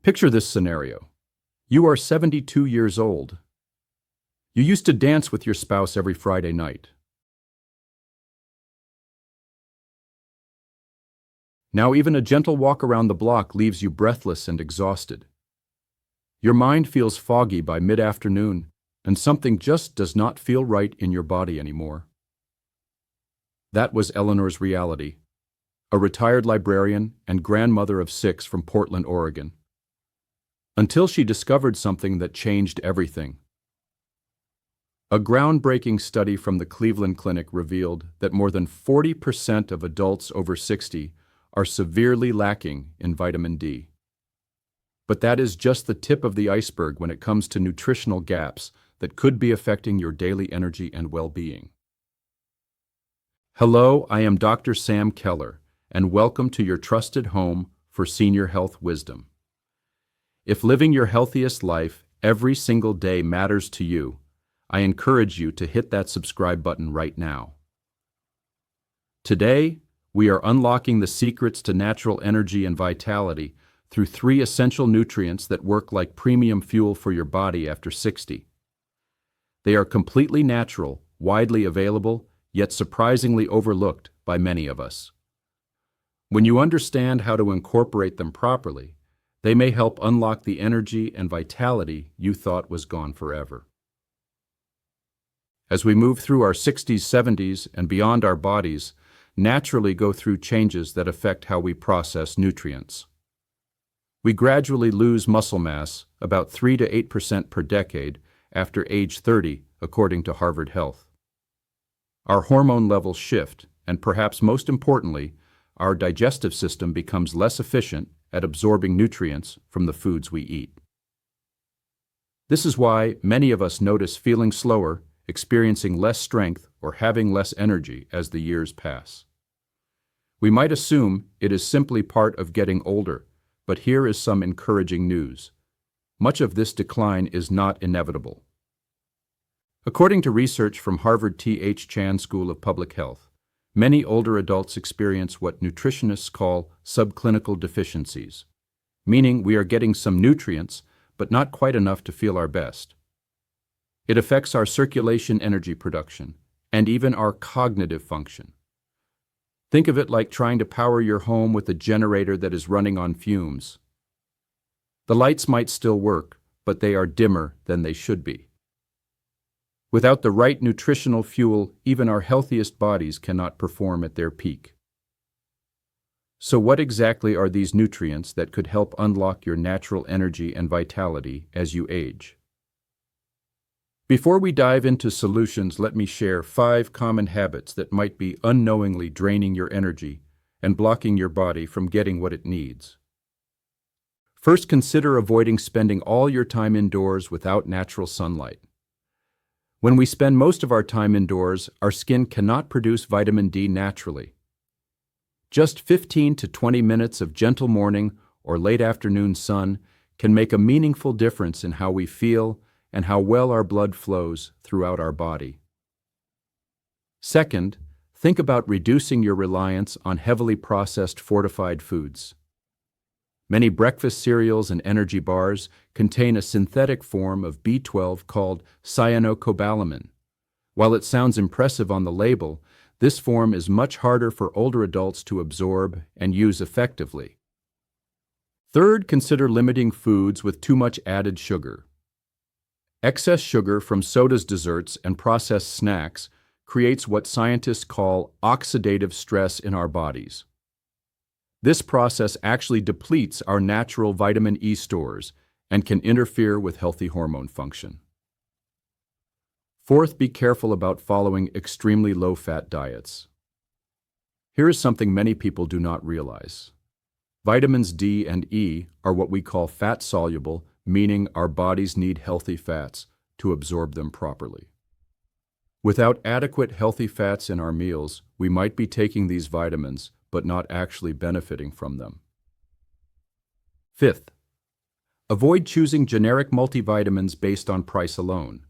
Picture this scenario. You are 72 years old. You used to dance with your spouse every Friday night. Now even a gentle walk around the block leaves you breathless and exhausted. Your mind feels foggy by mid-afternoon, and something just does not feel right in your body anymore. That was Eleanor's reality, a retired librarian and grandmother of 6 from Portland, Oregon. Until she discovered something that changed everything. A groundbreaking study from the Cleveland Clinic revealed that more than 40% of adults over 60 are severely lacking in vitamin D. But that is just the tip of the iceberg when it comes to nutritional gaps that could be affecting your daily energy and well-being. Hello, I am Dr. Sam Keller, and welcome to your trusted home for senior health wisdom. If living your healthiest life every single day matters to you, I encourage you to hit that subscribe button right now. Today, we are unlocking the secrets to natural energy and vitality through 3 essential nutrients that work like premium fuel for your body after 60. They are completely natural, widely available, yet surprisingly overlooked by many of us. When you understand how to incorporate them properly, they may help unlock the energy and vitality you thought was gone forever. As we move through our 60s, 70s, and beyond, our bodies naturally go through changes that affect how we process nutrients. We gradually lose muscle mass, about 3 to 8% per decade, after age 30, according to Harvard Health. Our hormone levels shift, and perhaps most importantly, our digestive system becomes less efficient at absorbing nutrients from the foods we eat. This is why many of us notice feeling slower, experiencing less strength, or having less energy as the years pass. We might assume it is simply part of getting older, but here is some encouraging news. Much of this decline is not inevitable. According to research from Harvard T.H. Chan School of Public Health, many older adults experience what nutritionists call subclinical deficiencies, meaning we are getting some nutrients, but not quite enough to feel our best. It affects our circulation energy production, and even our cognitive function. Think of it like trying to power your home with a generator that is running on fumes. The lights might still work, but they are dimmer than they should be. Without the right nutritional fuel, even our healthiest bodies cannot perform at their peak. So what exactly are these nutrients that could help unlock your natural energy and vitality as you age? Before we dive into solutions, let me share 5 common habits that might be unknowingly draining your energy and blocking your body from getting what it needs. First, consider avoiding spending all your time indoors without natural sunlight. When we spend most of our time indoors, our skin cannot produce vitamin D naturally. Just 15 to 20 minutes of gentle morning or late afternoon sun can make a meaningful difference in how we feel and how well our blood flows throughout our body. Second, think about reducing your reliance on heavily processed fortified foods. Many breakfast cereals and energy bars contain a synthetic form of B12 called cyanocobalamin. While it sounds impressive on the label, this form is much harder for older adults to absorb and use effectively. Third, consider limiting foods with too much added sugar. Excess sugar from sodas, desserts, and processed snacks creates what scientists call oxidative stress in our bodies. This process actually depletes our natural vitamin E stores and can interfere with healthy hormone function. Fourth, be careful about following extremely low-fat diets. Here is something many people do not realize. Vitamins D and E are what we call fat-soluble, meaning our bodies need healthy fats to absorb them properly. Without adequate healthy fats in our meals, we might be taking these vitamins but not actually benefiting from them. Fifth, avoid choosing generic multivitamins based on price alone.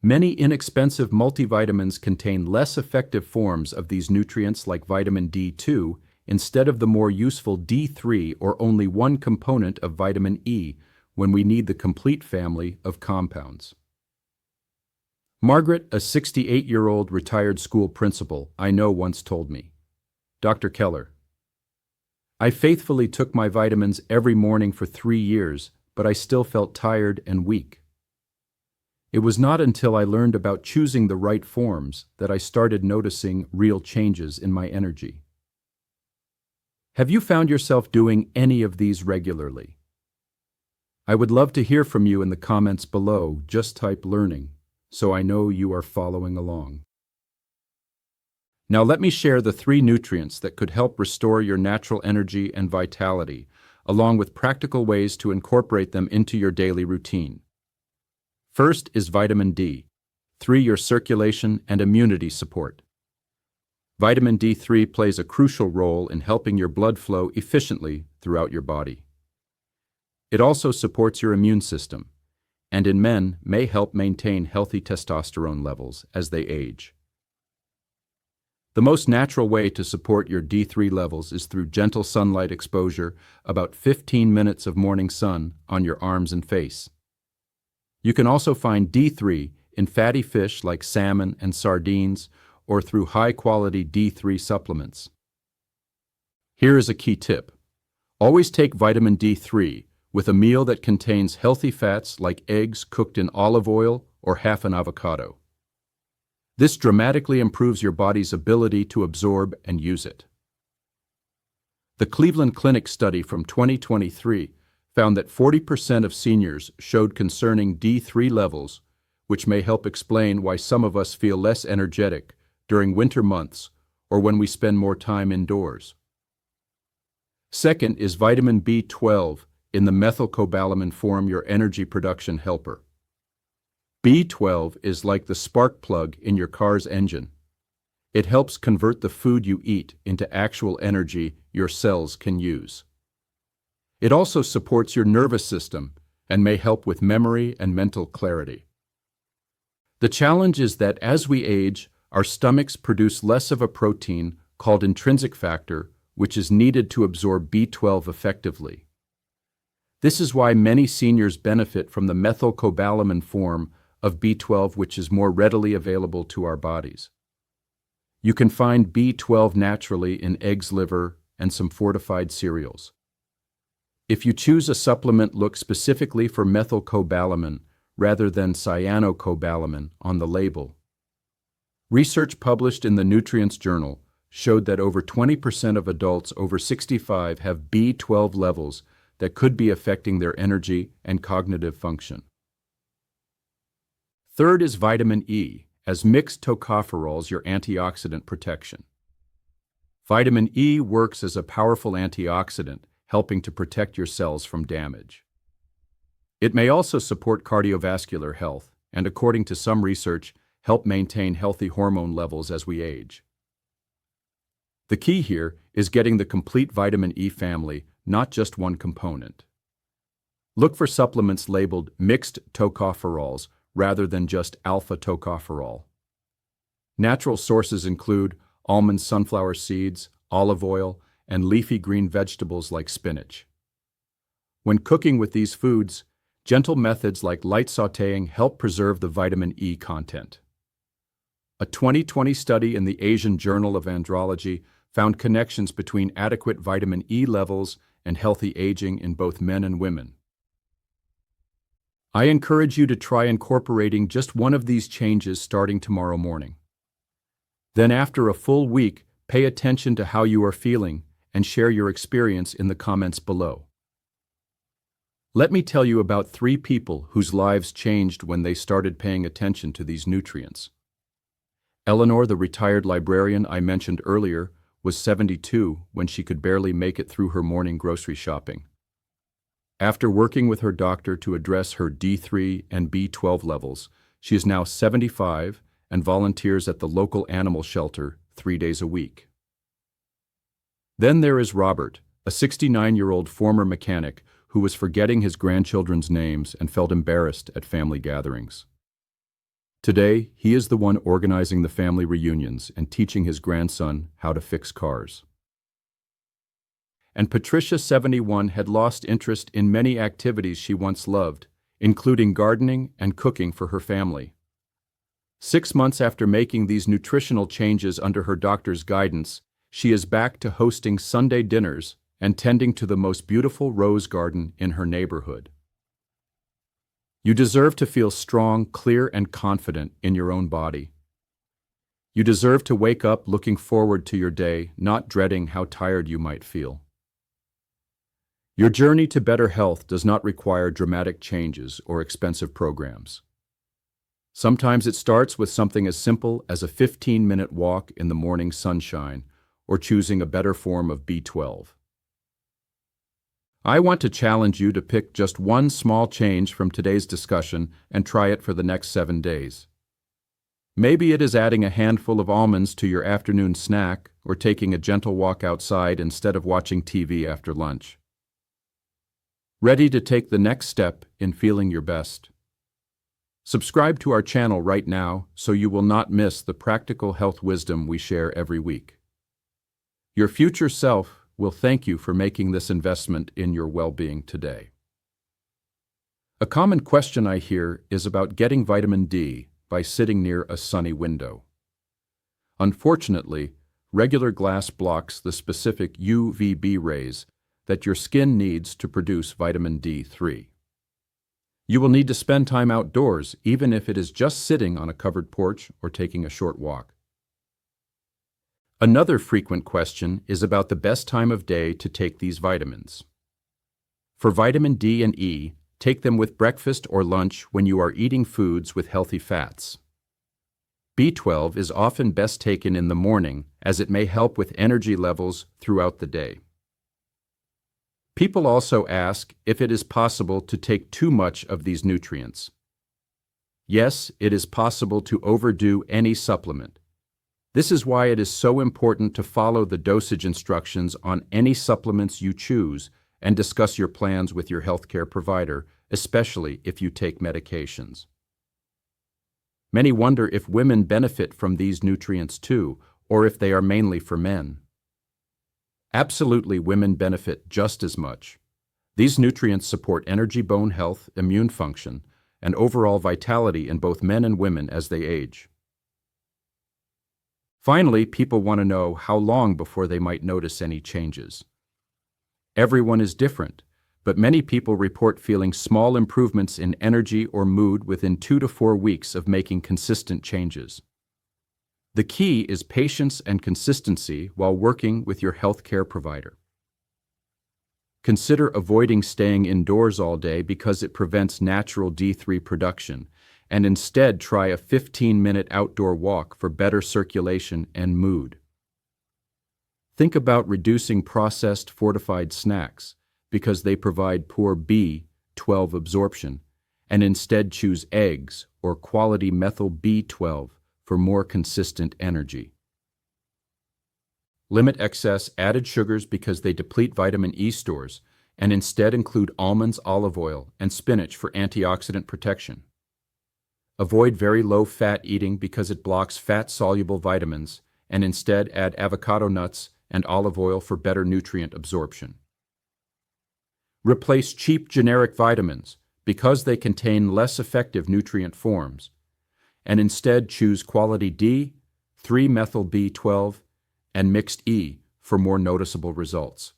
Many inexpensive multivitamins contain less effective forms of these nutrients like vitamin D2 instead of the more useful D3 or only one component of vitamin E when we need the complete family of compounds. Margaret, a 68-year-old retired school principal I know, once told me, "Dr. Keller, I faithfully took my vitamins every morning for 3 years, but I still felt tired and weak. It was not until I learned about choosing the right forms that I started noticing real changes in my energy." Have you found yourself doing any of these regularly? I would love to hear from you in the comments below. Just type "learning" so I know you are following along. Now let me share the 3 nutrients that could help restore your natural energy and vitality, along with practical ways to incorporate them into your daily routine. First is vitamin D, 3 your circulation and immunity support. Vitamin D3 plays a crucial role in helping your blood flow efficiently throughout your body. It also supports your immune system, and in men may help maintain healthy testosterone levels as they age. The most natural way to support your D3 levels is through gentle sunlight exposure, about 15 minutes of morning sun on your arms and face. You can also find D3 in fatty fish like salmon and sardines, or through high-quality D3 supplements. Here is a key tip. Always take vitamin D3 with a meal that contains healthy fats like eggs cooked in olive oil or half an avocado. This dramatically improves your body's ability to absorb and use it. The Cleveland Clinic study from 2023 found that 40% of seniors showed concerning D3 levels, which may help explain why some of us feel less energetic during winter months or when we spend more time indoors. Second is vitamin B12 in the methylcobalamin form, your energy production helper. B12 is like the spark plug in your car's engine. It helps convert the food you eat into actual energy your cells can use. It also supports your nervous system and may help with memory and mental clarity. The challenge is that as we age, our stomachs produce less of a protein called intrinsic factor, which is needed to absorb B12 effectively. This is why many seniors benefit from the methylcobalamin form of B12, which is more readily available to our bodies. You can find B12 naturally in eggs, liver, and some fortified cereals. If you choose a supplement, look specifically for methylcobalamin rather than cyanocobalamin on the label. Research published in the Nutrients Journal showed that over 20% of adults over 65 have B12 levels that could be affecting their energy and cognitive function. Third is vitamin E, as mixed tocopherols, your antioxidant protection. Vitamin E works as a powerful antioxidant, helping to protect your cells from damage. It may also support cardiovascular health and, according to some research, help maintain healthy hormone levels as we age. The key here is getting the complete vitamin E family, not just one component. Look for supplements labeled mixed tocopherols rather than just alpha tocopherol. Natural sources include almond, sunflower seeds, olive oil, and leafy green vegetables like spinach. When cooking with these foods, gentle methods like light sautéing help preserve the vitamin E content. A 2020 study in the Asian Journal of Andrology found connections between adequate vitamin E levels and healthy aging in both men and women. I encourage you to try incorporating just one of these changes starting tomorrow morning. Then after a full week, pay attention to how you are feeling and share your experience in the comments below. Let me tell you about 3 people whose lives changed when they started paying attention to these nutrients. Eleanor, the retired librarian I mentioned earlier, was 72 when she could barely make it through her morning grocery shopping. After working with her doctor to address her D3 and B12 levels, she is now 75 and volunteers at the local animal shelter 3 days a week. Then there is Robert, a 69-year-old former mechanic who was forgetting his grandchildren's names and felt embarrassed at family gatherings. Today, he is the one organizing the family reunions and teaching his grandson how to fix cars. and Patricia, 71, had lost interest in many activities she once loved, including gardening and cooking for her family. 6 months after making these nutritional changes under her doctor's guidance, she is back to hosting Sunday dinners and tending to the most beautiful rose garden in her neighborhood. You deserve to feel strong, clear, and confident in your own body. You deserve to wake up looking forward to your day, not dreading how tired you might feel. Your journey to better health does not require dramatic changes or expensive programs. Sometimes it starts with something as simple as a 15-minute walk in the morning sunshine or choosing a better form of B12. I want to challenge you to pick just one small change from today's discussion and try it for the next 7 days. Maybe it is adding a handful of almonds to your afternoon snack or taking a gentle walk outside instead of watching TV after lunch. Ready to take the next step in feeling your best? Subscribe to our channel right now so you will not miss the practical health wisdom we share every week. Your future self will thank you for making this investment in your well-being today. A common question I hear is about getting vitamin D by sitting near a sunny window. Unfortunately, regular glass blocks the specific UVB rays that your skin needs to produce vitamin D3. You will need to spend time outdoors, even if it is just sitting on a covered porch or taking a short walk. Another frequent question is about the best time of day to take these vitamins. For vitamin D and E, take them with breakfast or lunch when you are eating foods with healthy fats. B12 is often best taken in the morning as it may help with energy levels throughout the day. People also ask if it is possible to take too much of these nutrients. Yes, it is possible to overdo any supplement. This is why it is so important to follow the dosage instructions on any supplements you choose and discuss your plans with your healthcare provider, especially if you take medications. Many wonder if women benefit from these nutrients too, or if they are mainly for men. Absolutely, women benefit just as much. These nutrients support energy, bone health, immune function, and overall vitality in both men and women as they age. Finally, people want to know how long before they might notice any changes. Everyone is different, but many people report feeling small improvements in energy or mood within 2 to 4 weeks of making consistent changes. The key is patience and consistency while working with your healthcare provider. Consider avoiding staying indoors all day because it prevents natural D3 production, and instead try a 15-minute outdoor walk for better circulation and mood. Think about reducing processed fortified snacks because they provide poor B12 absorption, and instead choose eggs or quality methyl B12 for more consistent energy. Limit excess added sugars because they deplete vitamin E stores, and instead include almonds, olive oil, and spinach for antioxidant protection. Avoid very low-fat eating because it blocks fat-soluble vitamins, and instead add avocado nuts and olive oil for better nutrient absorption. Replace cheap generic vitamins because they contain less effective nutrient forms, and instead choose quality D, 3-methyl B12, and mixed E for more noticeable results.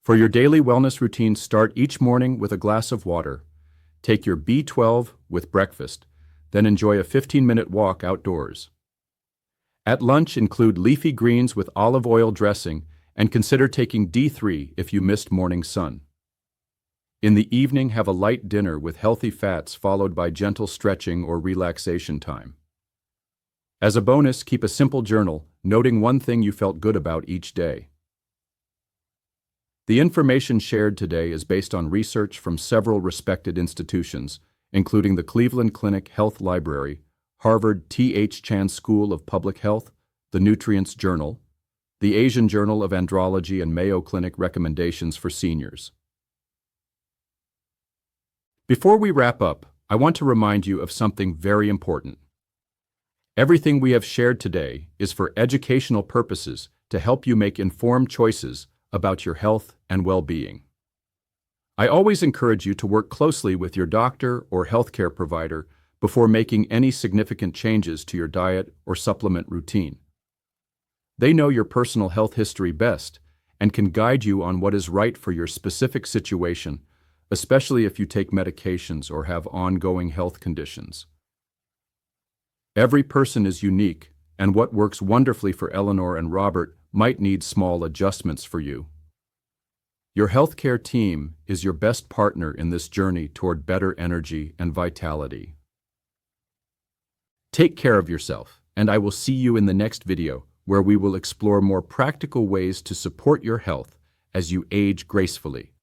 For your daily wellness routine, start each morning with a glass of water. Take your B12 with breakfast, then enjoy a 15-minute walk outdoors. At lunch, include leafy greens with olive oil dressing, and consider taking D3 if you missed morning sun. In the evening, have a light dinner with healthy fats followed by gentle stretching or relaxation time. As a bonus, keep a simple journal, noting one thing you felt good about each day. The information shared today is based on research from several respected institutions, including the Cleveland Clinic Health Library, Harvard T.H. Chan School of Public Health, the Nutrients Journal, the Asian Journal of Andrology, and Mayo Clinic Recommendations for Seniors. Before we wrap up, I want to remind you of something very important. Everything we have shared today is for educational purposes to help you make informed choices about your health and well-being. I always encourage you to work closely with your doctor or healthcare provider before making any significant changes to your diet or supplement routine. They know your personal health history best and can guide you on what is right for your specific situation, especially if you take medications or have ongoing health conditions. Every person is unique, and what works wonderfully for Eleanor and Robert might need small adjustments for you. Your healthcare team is your best partner in this journey toward better energy and vitality. Take care of yourself, and I will see you in the next video, where we will explore more practical ways to support your health as you age gracefully.